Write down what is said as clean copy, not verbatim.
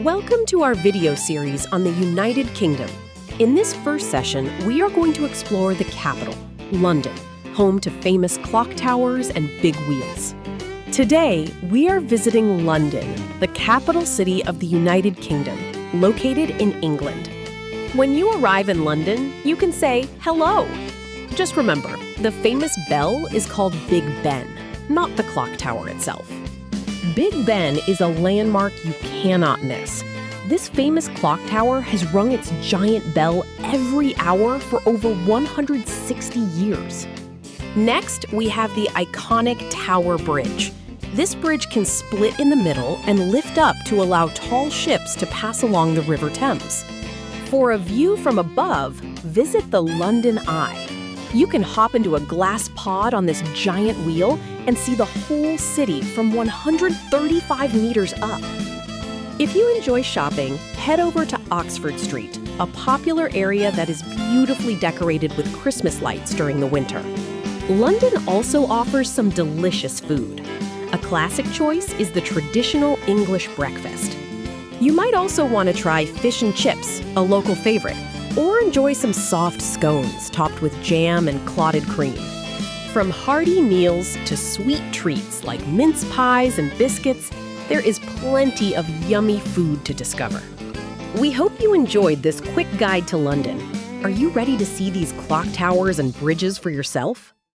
Welcome to our video series on the United Kingdom. In this first session, we are going to explore the capital, London, home to famous clock towers and big wheels. Today, we are visiting London, the capital city of the United Kingdom, located in England. When you arrive in London, you can say, hello. Just remember, the famous bell is called Big Ben, not the clock tower itself. Big Ben is a landmark you cannot miss. This famous clock tower has rung its giant bell every hour for over 160 years. Next, we have the iconic Tower Bridge. This bridge can split in the middle and lift up to allow tall ships to pass along the River Thames. For a view from above, visit the London Eye. You can hop into a glass pod on this giant wheel and see the whole city from 135 meters up. If you enjoy shopping, head over to Oxford Street, a popular area that is beautifully decorated with Christmas lights during the winter. London also offers some delicious food. A classic choice is the traditional English breakfast. You might also want to try fish and chips, a local favorite, or enjoy some soft scones topped with jam and clotted cream. From hearty meals to sweet treats like mince pies and biscuits, there is plenty of yummy food to discover. We hope you enjoyed this quick guide to London. Are you ready to see these clock towers and bridges for yourself?